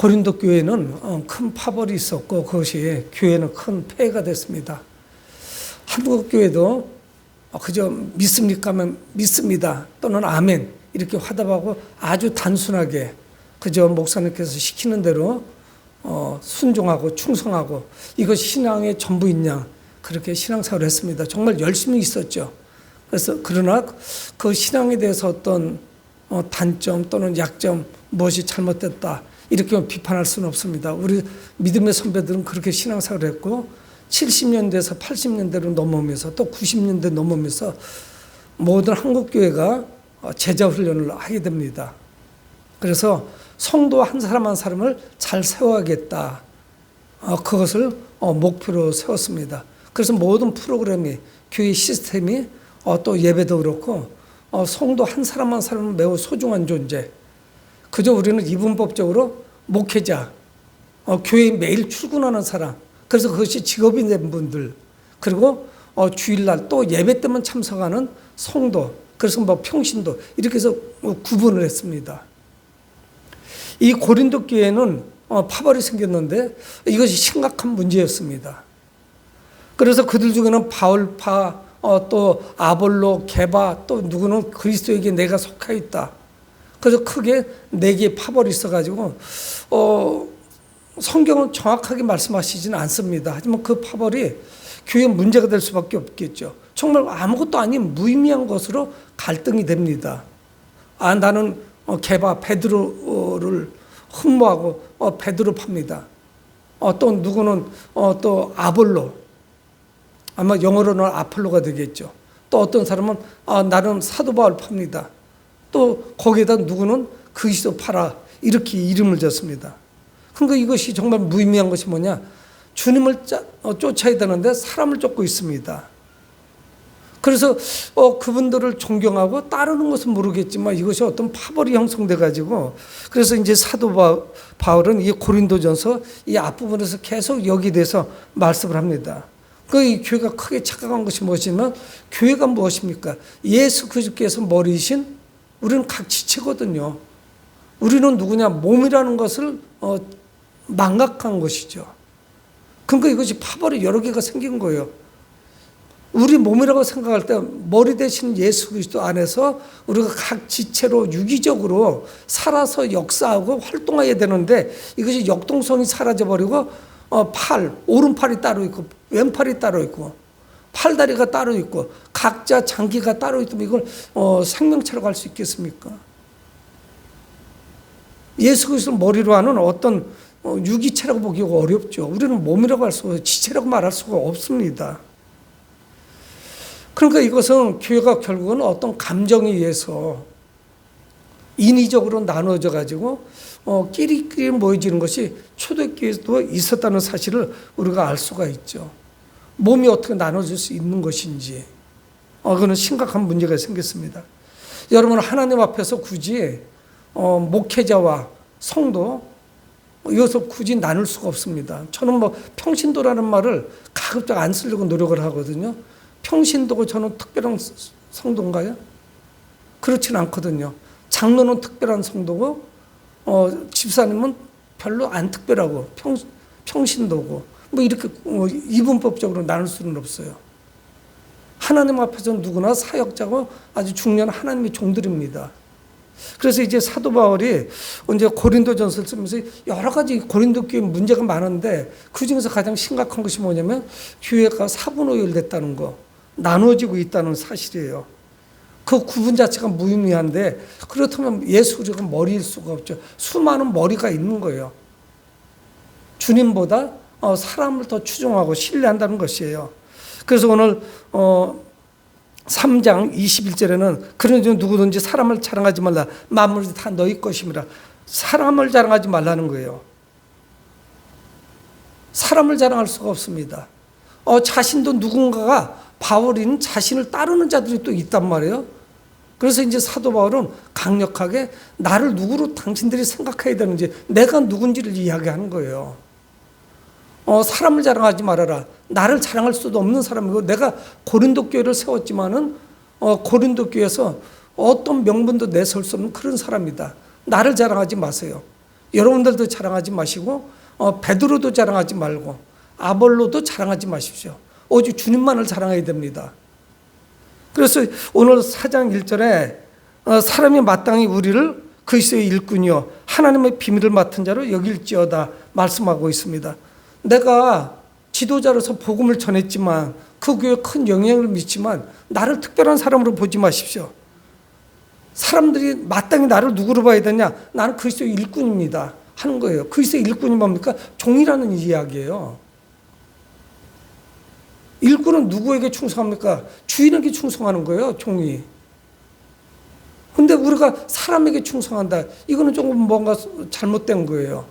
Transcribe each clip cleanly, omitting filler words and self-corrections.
고린도 교회는 큰 파벌이 있었고 그것이 교회는 큰 폐해가 됐습니다. 한국 교회도 그저 믿습니까 하면 믿습니다 또는 아멘 이렇게 화답하고 아주 단순하게 그저 목사님께서 시키는 대로 순종하고 충성하고 이것이 신앙의 전부이냐 그렇게 신앙생활을 했습니다. 정말 열심히 있었죠. 그래서 그러나 그 신앙에 대해서 어떤 단점 또는 약점 무엇이 잘못됐다 이렇게 비판할 수는 없습니다. 우리 믿음의 선배들은 그렇게 신앙생활을 했고 70년대에서 80년대로 넘어오면서 또 90년대 넘어오면서 모든 한국교회가 제자훈련을 하게 됩니다. 그래서 성도 한 사람 한 사람을 잘 세워야겠다. 그것을 목표로 세웠습니다. 그래서 모든 프로그램이 교회 시스템이 또 예배도 그렇고 성도 한 사람 한 사람은 매우 소중한 존재. 그저 우리는 이분법적으로 목회자, 교회에 매일 출근하는 사람, 그래서 그것이 직업이 된 분들, 그리고 주일날 또 예배 때만 참석하는 성도, 그래서 뭐 평신도 이렇게 해서 구분을 했습니다. 이 고린도 교회는 파벌이 생겼는데 이것이 심각한 문제였습니다. 그래서 그들 중에는 바울파, 또 아볼로, 게바, 또 누구는 그리스도에게 내가 속해 있다. 그래서 크게 네 개의 파벌이 있어가지고 성경은 정확하게 말씀하시지는 않습니다. 하지만 그 파벌이 교회에 문제가 될 수밖에 없겠죠. 정말 아무것도 아닌 무의미한 것으로 갈등이 됩니다. 나는 게바 베드로를 흠모하고 베드로 팝니다. 또 누구는 또 아볼로, 아마 영어로는 아폴로가 되겠죠. 또 어떤 사람은 나는 사도 바울 팝니다. 또 거기에다 누구는 그리스도 파라 이렇게 이름을 졌습니다. 그러니까 이것이 정말 무의미한 것이 뭐냐? 주님을 쫓아야 되는데 사람을 쫓고 있습니다. 그래서 그분들을 존경하고 따르는 것은 모르겠지만 이것이 어떤 파벌이 형성돼 가지고 그래서 이제 사도 바울은 이 고린도전서 이 앞부분에서 계속 여기에 대해서 말씀을 합니다. 이 교회가 크게 착각한 것이 무엇이면 교회가 무엇입니까? 예수 그리스도께서 머리이신 우리는 각 지체거든요. 우리는 누구냐? 몸이라는 것을 망각한 것이죠. 그러니까 이것이 파벌이 여러 개가 생긴 거예요. 우리 몸이라고 생각할 때 머리 대신 예수 그리스도 안에서 우리가 각 지체로 유기적으로 살아서 역사하고 활동해야 되는데 이것이 역동성이 사라져버리고 오른팔이 따로 있고 왼팔이 따로 있고 팔다리가 따로 있고 각자 장기가 따로 있으면 이걸 생명체라고 할 수 있겠습니까? 예수 그리스도 머리로 하는 어떤 유기체라고 보기가 어렵죠. 우리는 몸이라고 할 수가 지체라고 말할 수가 없습니다. 그러니까 이것은 교회가 결국은 어떤 감정에 의해서 인위적으로 나누어져 가지고 끼리끼리 모여지는 것이 초대교회에도 있었다는 사실을 우리가 알 수가 있죠. 몸이 어떻게 나눠질 수 있는 것인지 그거는 심각한 문제가 생겼습니다. 여러분 하나님 앞에서 굳이 목회자와 성도 이것을 굳이 나눌 수가 없습니다. 저는 평신도라는 말을 가급적 안 쓰려고 노력을 하거든요. 평신도고 저는 특별한 성도인가요? 그렇진 않거든요. 장로는 특별한 성도고 집사님은 별로 안 특별하고 평신도고 이렇게 이분법적으로 나눌 수는 없어요. 하나님 앞에서는 누구나 사역자고 아주 중요한 하나님의 종들입니다. 그래서 이제 사도 바울이 이제 고린도전서를 쓰면서 여러 가지 고린도 교회 문제가 많은데 그 중에서 가장 심각한 것이 뭐냐면 교회가 사분오열됐다는 거, 나눠지고 있다는 사실이에요. 그 구분 자체가 무의미한데 그렇다면 예수 그리스도가 머리일 수가 없죠. 수많은 머리가 있는 거예요. 주님보다 사람을 더 추종하고 신뢰한다는 것이에요. 그래서 오늘 3장 21절에는 그러니 누구든지 사람을 자랑하지 말라. 만물이 다 너희 것임이라. 사람을 자랑하지 말라는 거예요. 사람을 자랑할 수가 없습니다. 자신도 누군가가 바울인 자신을 따르는 자들이 또 있단 말이에요. 그래서 이제 사도 바울은 강력하게 나를 누구로 당신들이 생각해야 되는지 내가 누군지를 이야기하는 거예요. 사람을 자랑하지 말아라. 나를 자랑할 수도 없는 사람이고 내가 고린도 교회를 세웠지만은 고린도 교회에서 어떤 명분도 내세울 수 없는 그런 사람이다. 나를 자랑하지 마세요. 여러분들도 자랑하지 마시고 베드로도 자랑하지 말고 아볼로도 자랑하지 마십시오. 오직 주님만을 자랑해야 됩니다. 그래서 오늘 4장 1절에 사람이 마땅히 우리를 그리스도의 일꾼이요 하나님의 비밀을 맡은 자로 여길지어다 말씀하고 있습니다. 내가 지도자로서 복음을 전했지만 그 교회에 큰 영향을 미치지만 나를 특별한 사람으로 보지 마십시오. 사람들이 마땅히 나를 누구로 봐야 되냐? 나는 그리스도의 일꾼입니다 하는 거예요. 그리스도의 일꾼이 뭡니까? 종이라는 이야기예요. 일꾼은 누구에게 충성합니까? 주인에게 충성하는 거예요, 종이. 근데 우리가 사람에게 충성한다. 이거는 조금 뭔가 잘못된 거예요.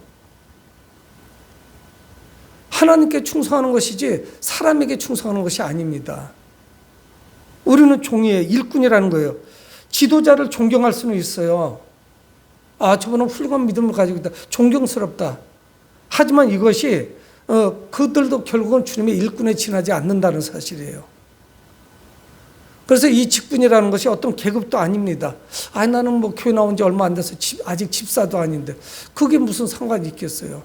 하나님께 충성하는 것이지 사람에게 충성하는 것이 아닙니다. 우리는 종이에요. 일꾼이라는 거예요. 지도자를 존경할 수는 있어요. 저분은 훌륭한 믿음을 가지고 있다. 존경스럽다. 하지만 이것이 그들도 결국은 주님의 일꾼에 지나지 않는다는 사실이에요. 그래서 이 직분이라는 것이 어떤 계급도 아닙니다. 나는 뭐 교회 나온 지 얼마 안 돼서 아직 집사도 아닌데 그게 무슨 상관이 있겠어요.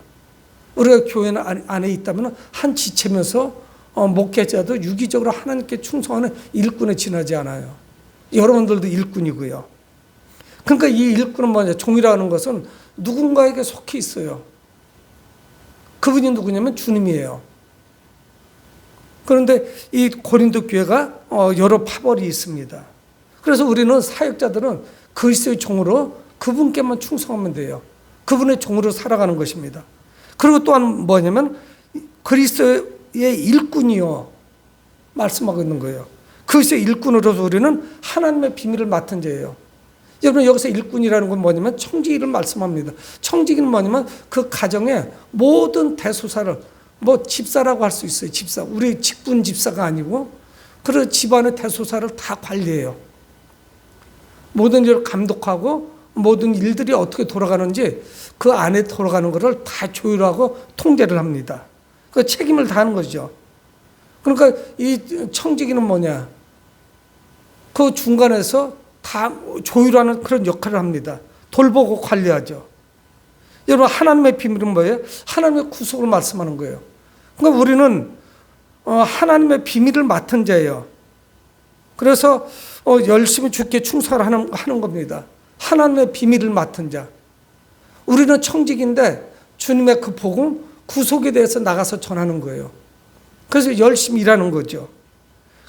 우리가 교회 안에 있다면 한 지체면서 목회자도 유기적으로 하나님께 충성하는 일꾼에 지나지 않아요. 여러분들도 일꾼이고요. 그러니까 이 일꾼은 뭐냐? 종이라는 것은 누군가에게 속해 있어요. 그분이 누구냐면 주님이에요. 그런데 이 고린도 교회가 여러 파벌이 있습니다. 그래서 우리는 사역자들은 그리스도의 종으로 그분께만 충성하면 돼요. 그분의 종으로 살아가는 것입니다. 그리고 또한 뭐냐면 그리스도의 일꾼이요 말씀하고 있는 거예요. 그리스도의 일꾼으로서 우리는 하나님의 비밀을 맡은 자예요. 여러분 여기서 일꾼이라는 건 뭐냐면 청지기를 말씀합니다. 청지기는 뭐냐면 그 가정의 모든 대소사를 뭐 집사라고 할 수 있어요. 집사. 우리 직분 집사가 아니고 그 집안의 대소사를 다 관리해요. 모든 일을 감독하고 모든 일들이 어떻게 돌아가는지 그 안에 돌아가는 것을 다 조율하고 통제를 합니다. 그 책임을 다하는 거죠. 그러니까 이 청지기는 뭐냐? 그 중간에서 다 조율하는 그런 역할을 합니다. 돌보고 관리하죠. 여러분 하나님의 비밀은 뭐예요? 하나님의 구속을 말씀하는 거예요. 그러니까 우리는 하나님의 비밀을 맡은 자예요. 그래서 열심히 주께 충성을 하는 겁니다. 하나님의 비밀을 맡은 자. 우리는 청직인데 주님의 그 복음, 구속에 대해서 나가서 전하는 거예요. 그래서 열심히 일하는 거죠.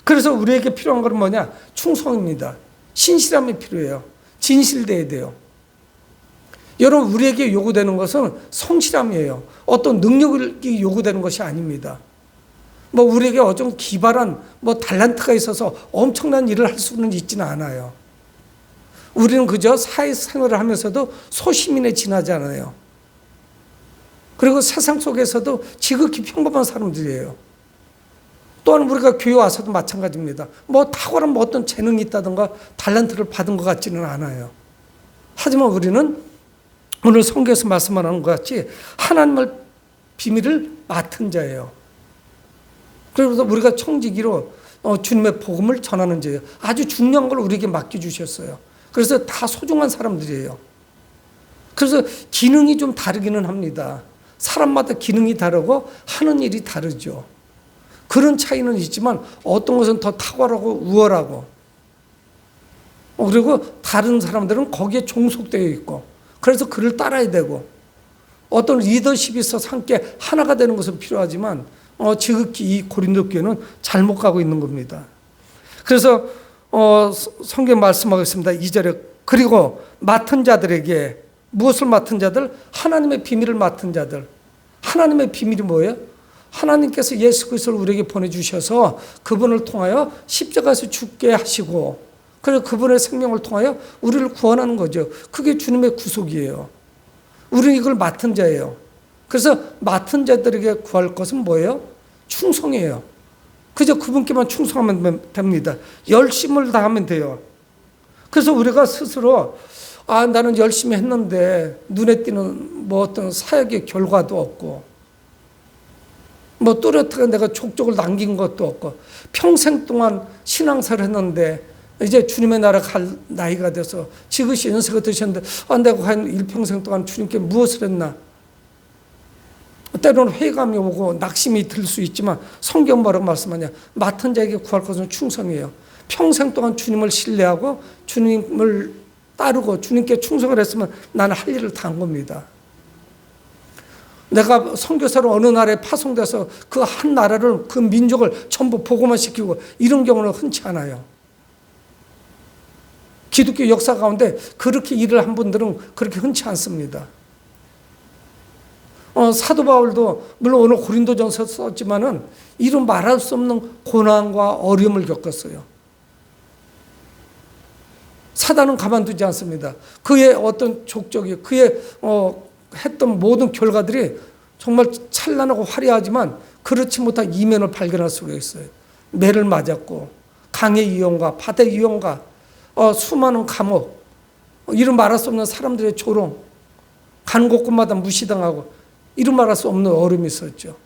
그래서 우리에게 필요한 건 뭐냐? 충성입니다. 신실함이 필요해요. 진실돼야 돼요. 여러분 우리에게 요구되는 것은 성실함이에요. 어떤 능력이 요구되는 것이 아닙니다. 뭐 우리에게 어떤 기발한 달란트가 있어서 엄청난 일을 할 수는 있지는 않아요. 우리는 그저 사회생활을 하면서도 소시민에 지나지 않아요. 그리고 세상 속에서도 지극히 평범한 사람들이에요. 또한 우리가 교회 와서도 마찬가지입니다. 탁월한 어떤 재능이 있다든가 달란트를 받은 것 같지는 않아요. 하지만 우리는 오늘 성경에서 말씀하는 것 같이 하나님의 비밀을 맡은 자예요. 그래서 우리가 청지기로 주님의 복음을 전하는 자예요. 아주 중요한 걸 우리에게 맡겨주셨어요. 그래서 다 소중한 사람들이에요. 그래서 기능이 좀 다르기는 합니다. 사람마다 기능이 다르고 하는 일이 다르죠. 그런 차이는 있지만 어떤 것은 더 탁월하고 우월하고 그리고 다른 사람들은 거기에 종속되어 있고 그래서 그를 따라야 되고 어떤 리더십이 있어서 함께 하나가 되는 것은 필요하지만 지극히 이 고린도 교회는 잘못 가고 있는 겁니다. 그래서 성경 말씀하고 있습니다. 2절에 그리고 맡은 자들에게 무엇을 맡은 자들? 하나님의 비밀을 맡은 자들. 하나님의 비밀이 뭐예요? 하나님께서 예수 그리스도를 우리에게 보내주셔서 그분을 통하여 십자가에서 죽게 하시고 그리고 그분의 생명을 통하여 우리를 구원하는 거죠. 그게 주님의 구속이에요. 우리는 이걸 맡은 자예요. 그래서 맡은 자들에게 구할 것은 뭐예요? 충성이에요. 그저 그분께만 충성하면 됩니다. 열심을 다하면 돼요. 그래서 우리가 스스로 나는 열심히 했는데 눈에 띄는 어떤 사역의 결과도 없고 뚜렷하게 내가 족적을 남긴 것도 없고 평생 동안 신앙사를 했는데 이제 주님의 나라 갈 나이가 돼서 지그시 연세가 드셨는데 내가 과연 일평생 동안 주님께 무엇을 했나? 때로는 회의감이 오고 낙심이 들 수 있지만 성경 뭐라고 말씀하냐? 맡은 자에게 구할 것은 충성이에요. 평생 동안 주님을 신뢰하고 주님을 따르고 주님께 충성을 했으면 나는 할 일을 다 한 겁니다. 내가 선교사로 어느 나라에 파송돼서 그 한 나라를 그 민족을 전부 복음화 시키고 이런 경우는 흔치 않아요. 기독교 역사 가운데 그렇게 일을 한 분들은 그렇게 흔치 않습니다. 사도 바울도 물론 오늘 고린도전서 썼지만은 이런 말할 수 없는 고난과 어려움을 겪었어요. 사단은 가만두지 않습니다. 그의 어떤 족적이 그의 했던 모든 결과들이 정말 찬란하고 화려하지만 그렇지 못한 이면을 발견할 수가 있어요. 매를 맞았고 강의 위험과 바다의 위험과 수많은 감옥, 이런 말할 수 없는 사람들의 조롱, 가는 곳곳마다 무시당하고 이런 말할 수 없는 어려움이 있었죠.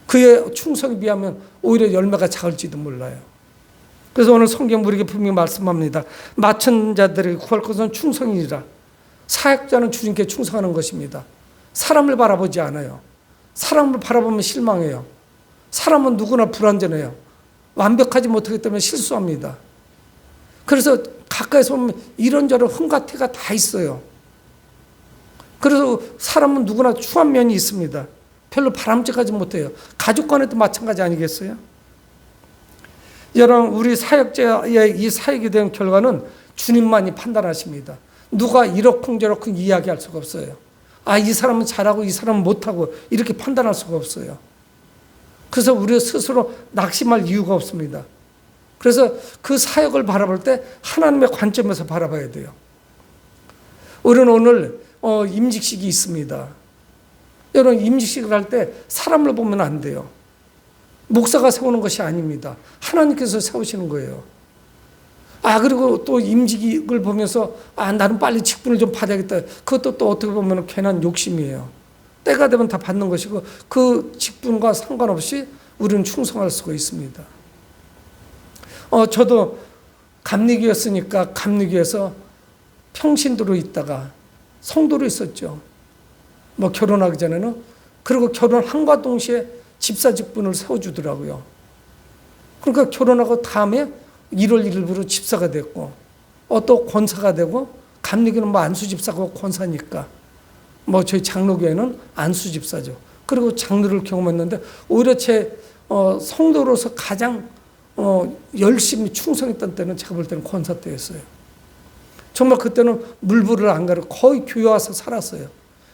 그의 충성에 비하면 오히려 열매가 작을지도 몰라요. 그래서 오늘 성경 우리에게 분명히 말씀합니다. 맡은 자들에게 구할 것은 충성이니라. 사역자는 주님께 충성하는 것입니다. 사람을 바라보지 않아요. 사람을 바라보면 실망해요. 사람은 누구나 불완전해요. 완벽하지 못하기 때문에 실수합니다. 그래서 가까이서 보면 이런저런 흠과 티가 다 있어요. 그래서 사람은 누구나 추한 면이 있습니다. 별로 바람직하지 못해요. 가족 간에도 마찬가지 아니겠어요? 여러분, 우리 사역자의 이 사역에 대한 결과는 주님만이 판단하십니다. 누가 이러쿵저러쿵 이야기할 수가 없어요. 이 사람은 잘하고 이 사람은 못하고 이렇게 판단할 수가 없어요. 그래서 우리 스스로 낙심할 이유가 없습니다. 그래서 그 사역을 바라볼 때 하나님의 관점에서 바라봐야 돼요. 우리는 오늘 임직식이 있습니다. 여러분, 임직식을 할 때 사람을 보면 안 돼요. 목사가 세우는 것이 아닙니다. 하나님께서 세우시는 거예요. 그리고 또 임직을 보면서 나는 빨리 직분을 좀 받아야겠다. 그것도 또 어떻게 보면 괜한 욕심이에요. 때가 되면 다 받는 것이고 그 직분과 상관없이 우리는 충성할 수가 있습니다. 저도 감리교였으니까 감리교에서 평신도로 있다가 성도로 있었죠. 결혼하기 전에는. 그리고 결혼함과 동시에 집사 직분을 세워주더라고요. 그러니까 결혼하고 다음에 1월 1일부로 집사가 됐고, 또 권사가 되고, 감리교는 안수집사고 권사니까, 저희 장로교회는 안수집사죠. 그리고 장로를 경험했는데, 오히려 제 성도로서 가장 열심히 충성했던 때는 제가 볼 때는 권사 때였어요. 정말 그때는 물불을 안 가리고 거의 교회 와서 살았어요.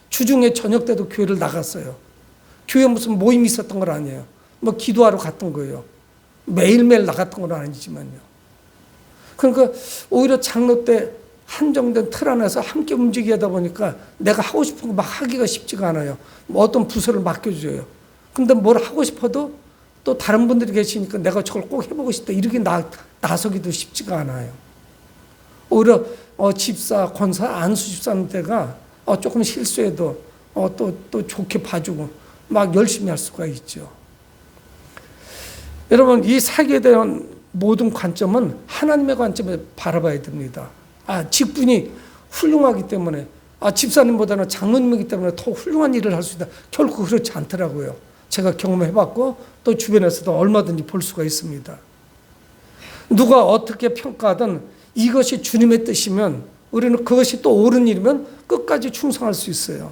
주중에 저녁 때도 교회를 나갔어요. 교회 무슨 모임이 있었던 건 아니에요. 기도하러 갔던 거예요. 매일매일 나갔던 건 아니지만요. 그러니까 오히려 장로 때 한정된 틀 안에서 함께 움직이다 보니까 내가 하고 싶은 거 막 하기가 쉽지가 않아요. 어떤 부서를 맡겨줘요. 근데 뭘 하고 싶어도 또 다른 분들이 계시니까 내가 저걸 꼭 해보고 싶다 이렇게 나서기도 쉽지가 않아요. 오히려 집사, 권사, 안수집사는 때가 조금 실수해도 또 좋게 봐주고 막 열심히 할 수가 있죠. 여러분, 이 사역에 대한 모든 관점은 하나님의 관점에 바라봐야 됩니다. 직분이 훌륭하기 때문에, 집사님보다는 장로님이기 때문에 더 훌륭한 일을 할 수 있다. 결코 그렇지 않더라고요. 제가 경험해봤고 또 주변에서도 얼마든지 볼 수가 있습니다. 누가 어떻게 평가하든 이것이 주님의 뜻이면 우리는 그것이 또 옳은 일이면 끝까지 충성할 수 있어요.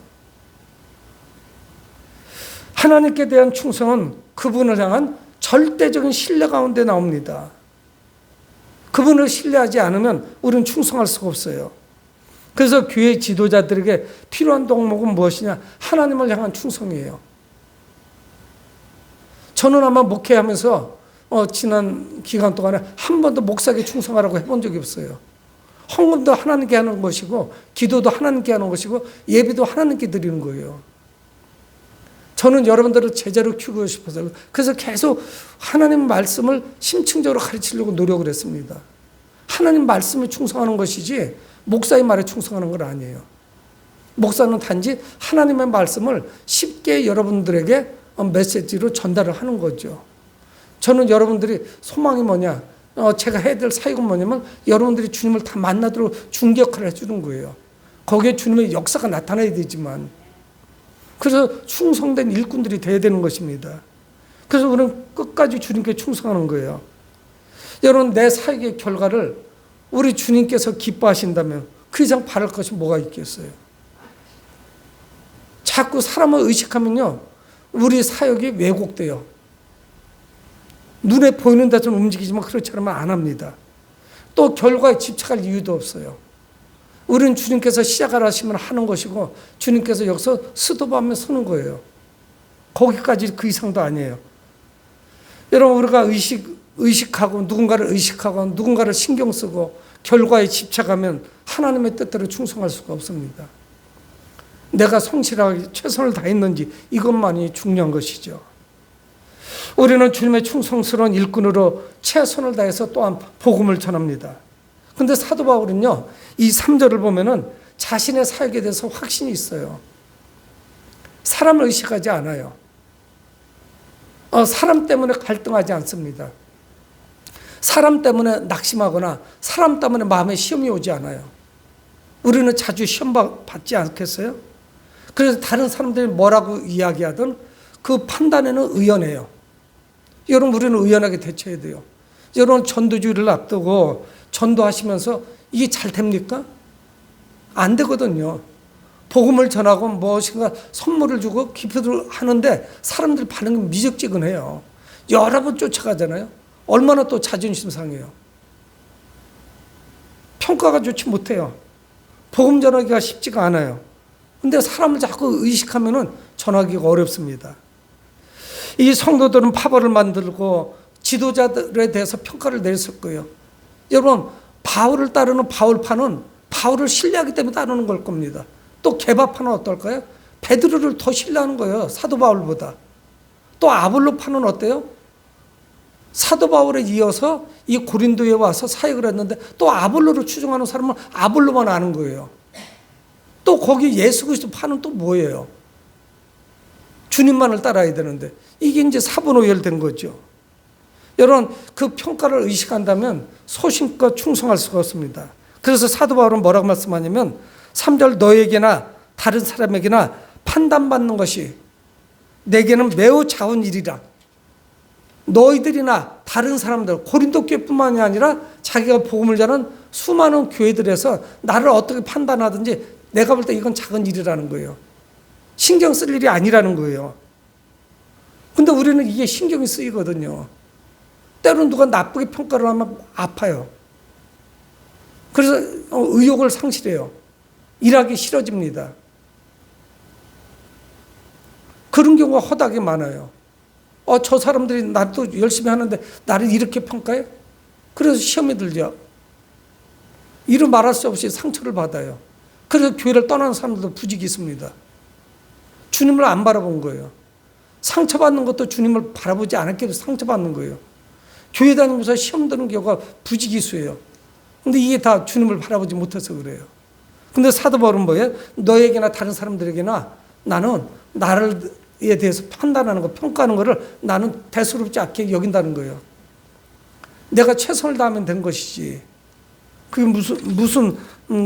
하나님께 대한 충성은 그분을 향한 절대적인 신뢰 가운데 나옵니다. 그분을 신뢰하지 않으면 우리는 충성할 수가 없어요. 그래서 교회 지도자들에게 필요한 덕목은 무엇이냐? 하나님을 향한 충성이에요. 저는 아마 목회하면서 지난 기간 동안에 한 번도 목사에게 충성하라고 해본 적이 없어요. 헌금도 하나님께 하는 것이고 기도도 하나님께 하는 것이고 예배도 하나님께 드리는 거예요. 저는 여러분들을 제자로 키우고 싶어서 그래서 계속 하나님 말씀을 심층적으로 가르치려고 노력을 했습니다. 하나님 말씀에 충성하는 것이지 목사의 말에 충성하는 건 아니에요. 목사는 단지 하나님의 말씀을 쉽게 여러분들에게 메시지로 전달을 하는 거죠. 저는 여러분들이 소망이 뭐냐? 제가 해야 될 사역은 뭐냐면 여러분들이 주님을 다 만나도록 중개 역할을 해주는 거예요. 거기에 주님의 역사가 나타나야 되지만, 그래서 충성된 일꾼들이 돼야 되는 것입니다. 그래서 우리는 끝까지 주님께 충성하는 거예요. 여러분, 내 사역의 결과를 우리 주님께서 기뻐하신다면 그 이상 바랄 것이 뭐가 있겠어요? 자꾸 사람을 의식하면요, 우리 사역이 왜곡돼요. 눈에 보이는 데서는 움직이지만 그렇지 않으면 안 합니다. 또 결과에 집착할 이유도 없어요. 우리는 주님께서 시작을 하시면 하는 것이고, 주님께서 여기서 스톱하면 서는 거예요. 거기까지, 그 이상도 아니에요. 여러분, 우리가 의식하고 누군가를 의식하고 누군가를 신경 쓰고 결과에 집착하면 하나님의 뜻대로 충성할 수가 없습니다. 내가 성실하게 최선을 다했는지, 이것만이 중요한 것이죠. 우리는 주님의 충성스러운 일꾼으로 최선을 다해서 또한 복음을 전합니다. 근데 사도 바울은요, 이 3절을 보면은 자신의 사역에 대해서 확신이 있어요. 사람을 의식하지 않아요. 사람 때문에 갈등하지 않습니다. 사람 때문에 낙심하거나 사람 때문에 마음에 시험이 오지 않아요. 우리는 자주 시험 받지 않겠어요? 그래서 다른 사람들이 뭐라고 이야기하든 그 판단에는 의연해요. 여러분, 우리는 의연하게 대처해야 돼요. 여러분, 전도주의를 앞두고 전도하시면서 이게 잘 됩니까? 안 되거든요. 복음을 전하고 무엇인가 선물을 주고 기표를 하는데 사람들 반응이 미적지근해요. 여러 번 쫓아가잖아요. 얼마나 또 자존심 상해요. 평가가 좋지 못해요. 복음 전하기가 쉽지가 않아요. 근데 사람을 자꾸 의식하면은 전하기가 어렵습니다. 이 성도들은 파벌을 만들고 지도자들에 대해서 평가를 내렸을 거예요. 여러분, 바울을 따르는 바울파는 바울을 신뢰하기 때문에 따르는 걸 겁니다. 또 게바파는 어떨까요? 베드로를 더 신뢰하는 거예요. 사도 바울보다. 또 아볼로파는 어때요? 사도 바울에 이어서 이 고린도에 와서 사역을 했는데 또 아볼로를 추종하는 사람은 아볼로만 아는 거예요. 또 거기 예수 그리스도 파는 또 뭐예요? 주님만을 따라야 되는데 이게 이제 사분오열된 거죠. 여러분, 그 평가를 의식한다면 소신껏 충성할 수가 없습니다. 그래서 사도 바울은 뭐라고 말씀하냐면 3절, 너에게나 다른 사람에게나 판단받는 것이 내게는 매우 작은 일이라. 너희들이나 다른 사람들, 고린도 교회뿐만이 아니라 자기가 복음을 전하는 수많은 교회들에서 나를 어떻게 판단하든지 내가 볼 때 이건 작은 일이라는 거예요. 신경 쓸 일이 아니라는 거예요. 근데 우리는 이게 신경이 쓰이거든요. 때로는 누가 나쁘게 평가를 하면 아파요. 그래서 의욕을 상실해요. 일하기 싫어집니다. 그런 경우가 허다하게 많아요. 저 사람들이 나도 열심히 하는데 나를 이렇게 평가해? 그래서 시험에 들죠. 이루 말할 수 없이 상처를 받아요. 그래서 교회를 떠나는 사람들도 부직이 있습니다. 주님을 안 바라본 거예요. 상처받는 것도 주님을 바라보지 않았기에 상처받는 거예요. 교회 다니면서 시험 드는 경우가 부지기수예요. 근데 이게 다 주님을 바라보지 못해서 그래요. 근데 사도 바울은 뭐예요? 너에게나 다른 사람들에게나 나는 나를에 대해서 판단하는 거, 평가하는 거를 나는 대수롭지 않게 여긴다는 거예요. 내가 최선을 다하면 된 것이지. 그게 무슨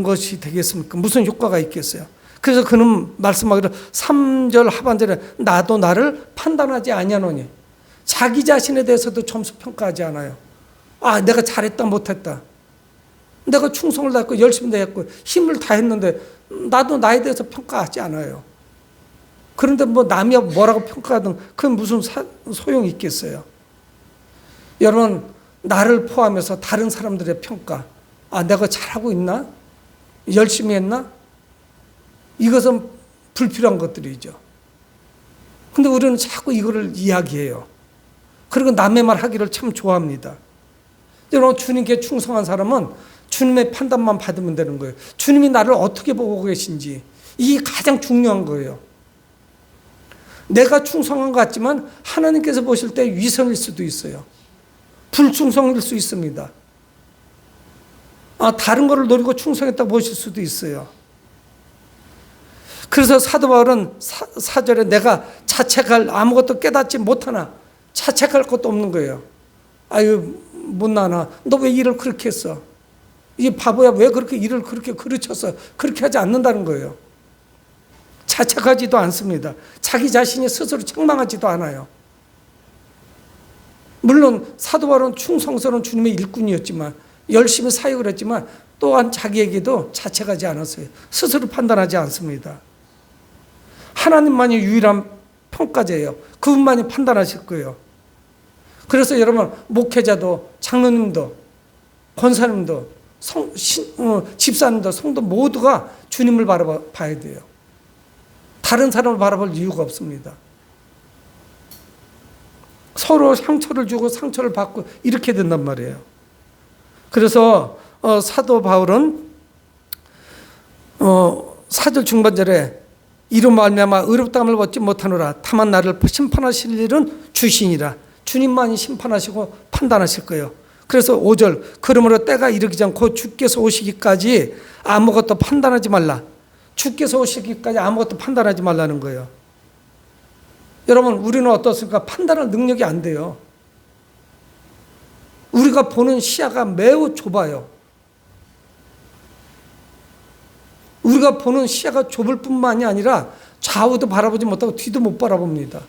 것이 되겠습니까? 무슨 효과가 있겠어요? 그래서 그는 말씀하기를 3절 하반절에 나도 나를 판단하지 아니하노니, 자기 자신에 대해서도 점수 평가하지 않아요. 내가 잘했다 못했다. 내가 충성을 다했고 열심히 다했고 힘을 다했는데 나도 나에 대해서 평가하지 않아요. 그런데 뭐 남이 뭐라고 평가하든 그건 무슨 소용이 있겠어요. 여러분, 나를 포함해서 다른 사람들의 평가, 내가 잘하고 있나? 열심히 했나? 이것은 불필요한 것들이죠. 근데 우리는 자꾸 이거를 이야기해요. 그리고 남의 말 하기를 참 좋아합니다. 여러분, 주님께 충성한 사람은 주님의 판단만 받으면 되는 거예요. 주님이 나를 어떻게 보고 계신지, 이게 가장 중요한 거예요. 내가 충성한 것 같지만 하나님께서 보실 때 위선일 수도 있어요. 불충성일 수 있습니다. 다른 거를 노리고 충성했다고 보실 수도 있어요. 그래서 사도 바울은 4절에 내가 자책할 아무것도 깨닫지 못하나 자책할 것도 없는 거예요. 못나나? 너 왜 일을 그렇게 했어? 이 바보야, 왜 그렇게 일을 그렇게 그르쳤어? 그렇게 하지 않는다는 거예요. 자책하지도 않습니다. 자기 자신이 스스로 책망하지도 않아요. 물론 사도 바울은 충성스러운 주님의 일꾼이었지만, 열심히 사역을 했지만 또한 자기에게도 자책하지 않았어요. 스스로 판단하지 않습니다. 하나님만이 유일한 평가자예요. 그분만이 판단하실 거예요. 그래서 여러분, 목회자도 장로님도 권사님도 집사님도 성도 모두가 주님을 바라봐야 돼요. 다른 사람을 바라볼 이유가 없습니다. 서로 상처를 주고 상처를 받고 이렇게 된단 말이에요. 그래서 사도 바울은 4절 중반절에 이로 말미암아 의롭다함을 얻지 못하노라. 다만 나를 심판하실 일은 주시니라. 주님만이 심판하시고 판단하실 거예요. 그래서 5절, 그러므로 때가 이르기 전 곧 주께서 오시기까지 아무것도 판단하지 말라. 주께서 오시기까지 아무것도 판단하지 말라는 거예요. 여러분, 우리는 어떻습니까? 판단할 능력이 안 돼요. 우리가 보는 시야가 매우 좁아요. 우리가 보는 시야가 좁을 뿐만이 아니라 좌우도 바라보지 못하고 뒤도 못 바라봅니다.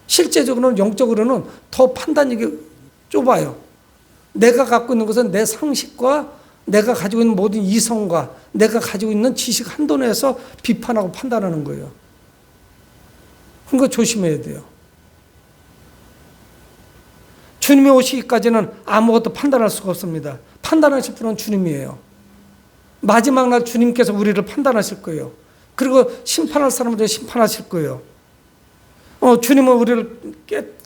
실제적으로는, 영적으로는 더 판단력이 좁아요. 내가 갖고 있는 것은 내 상식과 내가 가지고 있는 모든 이성과 내가 가지고 있는 지식 한도 내에서 비판하고 판단하는 거예요. 그거 조심해야 돼요. 주님이 오시기까지는 아무것도 판단할 수가 없습니다. 판단하실 분은 주님이에요. 마지막 날 주님께서 우리를 판단하실 거예요. 그리고 심판할 사람들을 심판하실 거예요. 주님은 우리를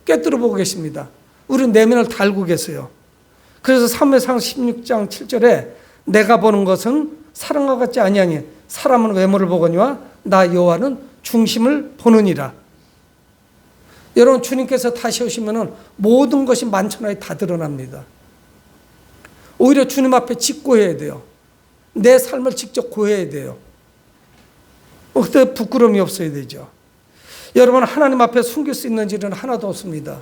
꿰뚫어 보고 계십니다. 우리 내면을 다 알고 계세요. 그래서 사무엘상 16장 7절에 내가 보는 것은 사람과 같지 아니하니 사람은 외모를 보거니와 나 여호와는 중심을 보느니라. 여러분, 주님께서 다시 오시면 모든 것이 만천하에 다 드러납니다. 오히려 주님 앞에 직고해야 돼요. 내 삶을 직접 고해야 돼요. 그때 부끄러움이 없어야 되죠. 여러분, 하나님 앞에 숨길 수 있는 일은 하나도 없습니다.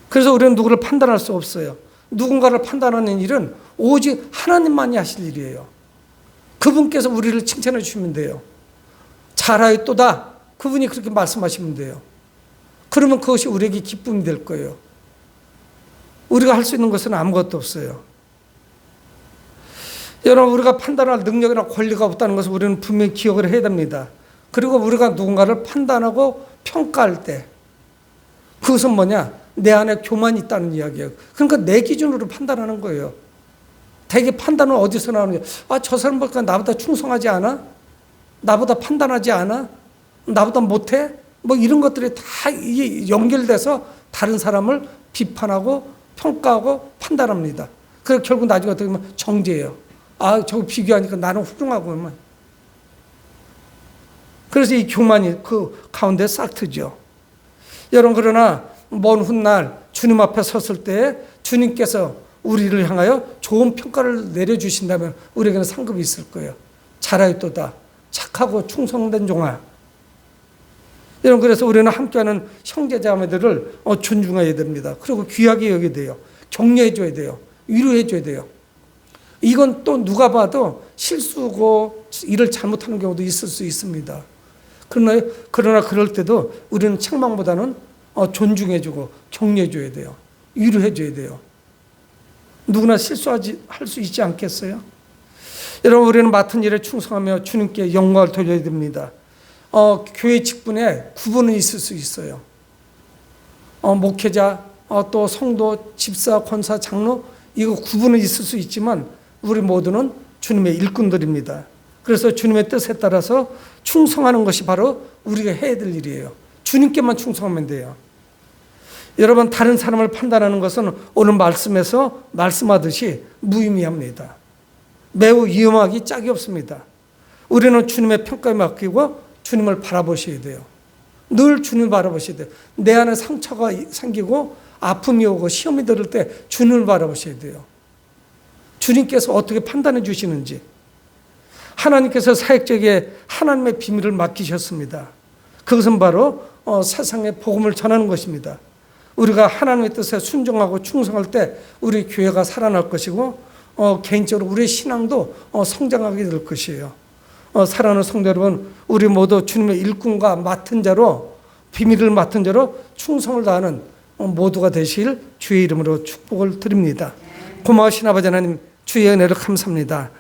그래서 우리는 누구를 판단할 수 없어요. 누군가를 판단하는 일은 오직 하나님만이 하실 일이에요. 그분께서 우리를 칭찬해 주시면 돼요. 잘하였도다. 그분이 그렇게 말씀하시면 돼요. 그러면 그것이 우리에게 기쁨이 될 거예요. 우리가 할 수 있는 것은 아무것도 없어요. 여러분, 우리가 판단할 능력이나 권리가 없다는 것을 우리는 분명히 기억을 해야 됩니다. 그리고 우리가 누군가를 판단하고 평가할 때 그것은 뭐냐? 내 안에 교만이 있다는 이야기예요. 그러니까 내 기준으로 판단하는 거예요. 대개 판단은 어디서 나오느냐? 저 사람 보니까 나보다 충성하지 않아? 나보다 판단하지 않아? 나보다 못해? 뭐 이런 것들이 다 연결돼서 다른 사람을 비판하고 평가하고 판단합니다. 그래서 결국 나중에 어떻게 보면 정죄예요. 저거 비교하니까 나는 훌륭하구만. 그래서 이 교만이 그 가운데 싹 트죠. 여러분, 그러나 먼 훗날 주님 앞에 섰을 때 주님께서 우리를 향하여 좋은 평가를 내려주신다면 우리에게는 상급이 있을 거예요. 잘하였도다. 착하고 충성된 종아. 여러분, 그래서 우리는 함께하는 형제자매들을 존중해야 됩니다. 그리고 귀하게 여겨야 돼요. 격려해 줘야 돼요. 위로해 줘야 돼요. 이건 또 누가 봐도 실수고 일을 잘못하는 경우도 있을 수 있습니다. 그러나 그럴 때도 우리는 책망보다는 존중해 주고 격려해 줘야 돼요. 위로해 줘야 돼요. 누구나 할 수 있지 않겠어요? 여러분, 우리는 맡은 일에 충성하며 주님께 영광을 돌려야 됩니다. 교회 직분에 구분은 있을 수 있어요. 목회자, 또 성도, 집사, 권사, 장로, 이거 구분은 있을 수 있지만 우리 모두는 주님의 일꾼들입니다. 그래서 주님의 뜻에 따라서 충성하는 것이 바로 우리가 해야 될 일이에요. 주님께만 충성하면 돼요. 여러분, 다른 사람을 판단하는 것은 오늘 말씀에서 말씀하듯이 무의미합니다. 매우 위험하기 짝이 없습니다. 우리는 주님의 평가에 맡기고 주님을 바라보셔야 돼요. 늘 주님을 바라보셔야 돼요. 내 안에 상처가 생기고 아픔이 오고 시험이 들을 때 주님을 바라보셔야 돼요. 주님께서 어떻게 판단해 주시는지. 하나님께서 사역자에게 하나님의 비밀을 맡기셨습니다. 그것은 바로 세상에 복음을 전하는 것입니다. 우리가 하나님의 뜻에 순종하고 충성할 때 우리 교회가 살아날 것이고 개인적으로 우리의 신앙도 성장하게 될 것이에요. 사랑하는 성도 여러분, 우리 모두 주님의 일꾼과 맡은 자로, 비밀을 맡은 자로 충성을 다하는 모두가 되실 주의 이름으로 축복을 드립니다. 고마우신 아버지 하나님, 주의 은혜를 감사합니다.